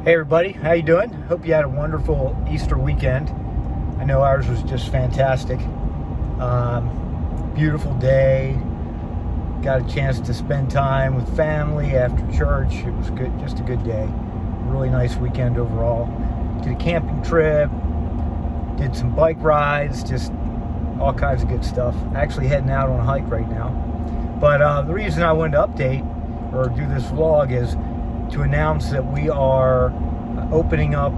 Hey everybody, how you doing? Hope you had a wonderful Easter weekend. I know ours was just fantastic. Beautiful day. Got a chance to spend time with family after church. It was good, just a good day. Really nice weekend overall. Did a camping trip, did some bike rides, just all kinds of good stuff. Actually heading out on a hike right now. But the reason I wanted to update or do this vlog is to announce that we are opening up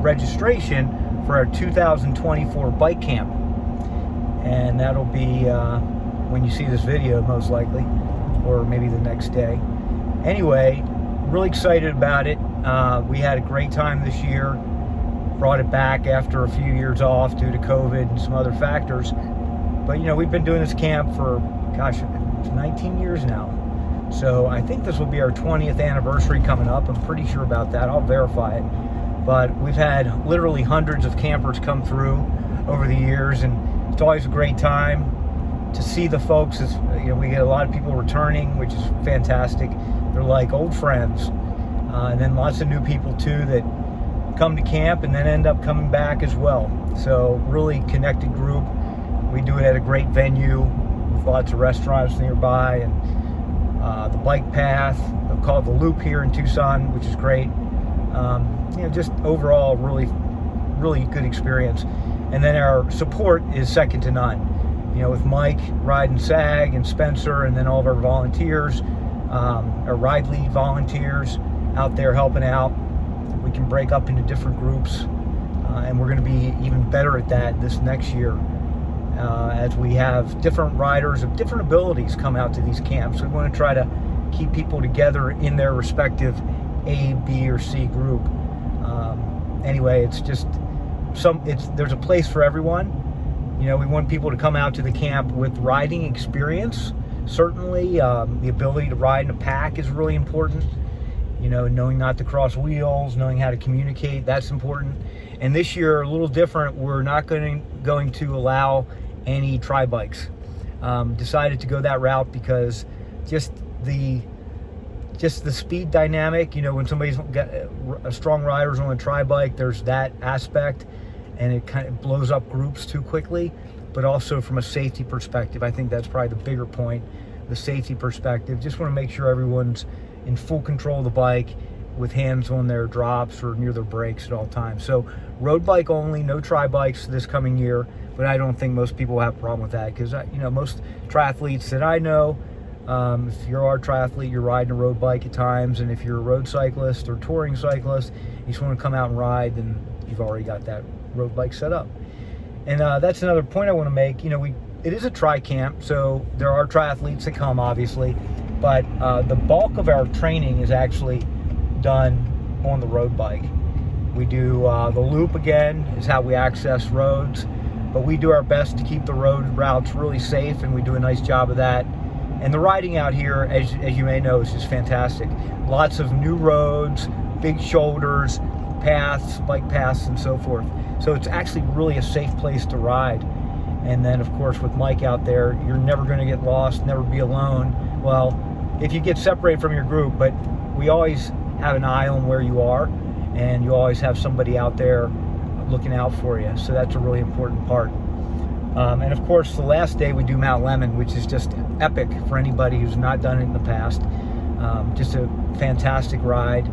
registration for our 2024 bike camp. And that'll be when you see this video, most likely, or maybe the next day. Anyway, really excited about it. We had a great time this year. Brought it back after a few years off due to COVID and some other factors. But you know, we've been doing this camp for, gosh, it's 19 years now. So I think this will be our 20th anniversary coming up. I'm pretty sure about that. I'll verify it. But we've had literally hundreds of campers come through over the years, and it's always a great time to see the folks. It's, you know, we get a lot of people returning, which is fantastic. They're like old friends. And then lots of new people too that come to camp and then end up coming back as well. So really connected group. We do it at a great venue with lots of restaurants nearby, and the bike path called the Loop here in Tucson, which is great. You know, just overall really good experience. And then our support is second to none. You know, with Mike, Ride and Sag, and Spencer, and then all of our volunteers, our Ride Lead volunteers out there helping out. We can break up into different groups, and we're going to be even better at that this next year. As we have different riders of different abilities come out to these camps. We want to try to keep people together in their respective A, B, or C group. Anyway, it's just there's a place for everyone. You know, we want people to come out to the camp with riding experience. Certainly, the ability to ride in a pack is really important. You know, knowing not to cross wheels, knowing how to communicate, that's important. And this year, a little different. We're not going to allow any tri-bikes. Decided to go that route because just the speed dynamic, you know, when somebody's got a strong rider's on a tri-bike, there's that aspect, and it kind of blows up groups too quickly. But also from a safety perspective, I think that's probably the bigger point, the safety perspective. Just want to make sure everyone's in full control of the bike with hands on their drops or near their brakes at all times. So road bike only, no tri-bikes this coming year, but I don't think most people have a problem with that, because you know, most triathletes that I know, if you're a triathlete, you're riding a road bike at times, and if you're a road cyclist or touring cyclist, you just want to come out and ride, then you've already got that road bike set up. And that's another point I want to make. You know, it is a tri-camp, so there are triathletes that come, obviously, but the bulk of our training is actually done on the road bike. We do the Loop, again, is how we access roads, but we do our best to keep the road routes really safe, and we do a nice job of that. And the riding out here, as you may know, is just fantastic. Lots of new roads, big shoulders, paths, bike paths, and so forth. So it's actually really a safe place to ride. And then, of course, with Mike out there, you're never going to get lost, never be alone. Well, if you get separated from your group, but we always have an eye on where you are, and you always have somebody out there looking out for you. So that's a really important part. And of course, the last day we do Mount Lemmon, which is just epic for anybody who's not done it in the past. Just a fantastic ride,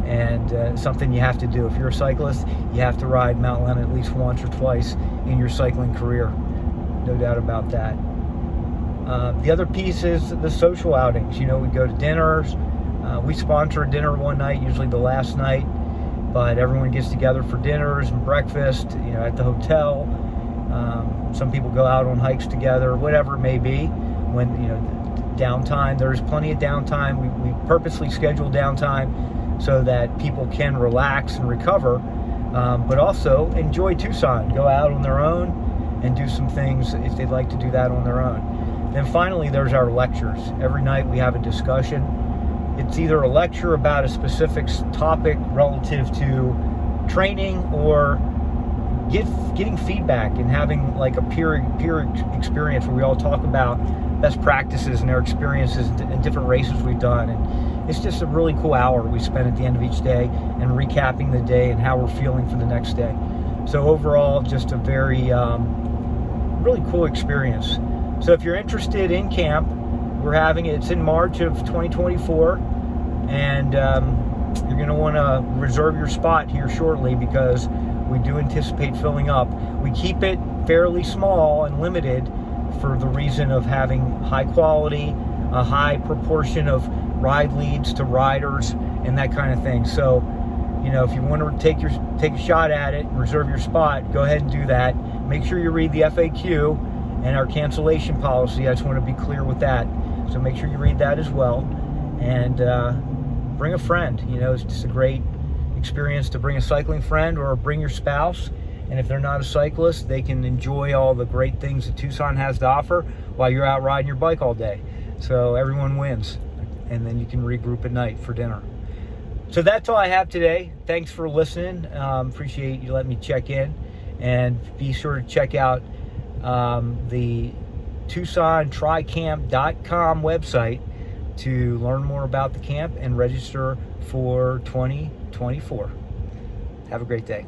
and something you have to do. If you're a cyclist, you have to ride Mount Lemmon at least once or twice in your cycling career. No doubt about that. The other piece is the social outings. You know, we go to dinners. We sponsor a dinner one night, usually the last night, but everyone gets together for dinners and breakfast, you know, at the hotel. Some people go out on hikes together, whatever it may be. When, you know, downtime, there's plenty of downtime. We purposely schedule downtime so that people can relax and recover, but also enjoy Tucson, go out on their own and do some things if they'd like to do that on their own. Then finally, there's our lectures. Every night we have a discussion. It's either a lecture about a specific topic relative to training, or getting feedback and having like a peer experience where we all talk about best practices and our experiences in different races we've done. And it's just a really cool hour we spend at the end of each day and recapping the day and how we're feeling for the next day. So overall, just a very really cool experience. So if you're interested in camp, we're having it. It's in March of 2024, and you're going to want to reserve your spot here shortly, because we do anticipate filling up. We keep it fairly small and limited for the reason of having high quality, a high proportion of ride leads to riders, and that kind of thing. So, you know, if you want to take a shot at it and reserve your spot, go ahead and do that. Make sure you read the FAQ and our cancellation policy. I just want to be clear with that. So make sure you read that as well, and bring a friend. You know, it's just a great experience to bring a cycling friend, or bring your spouse. And if they're not a cyclist, they can enjoy all the great things that Tucson has to offer while you're out riding your bike all day. So everyone wins, and then you can regroup at night for dinner. So that's all I have today. Thanks for listening. Appreciate you letting me check in, and be sure to check out the TucsonTryCamp.com website to learn more about the camp and register for 2024. Have a great day.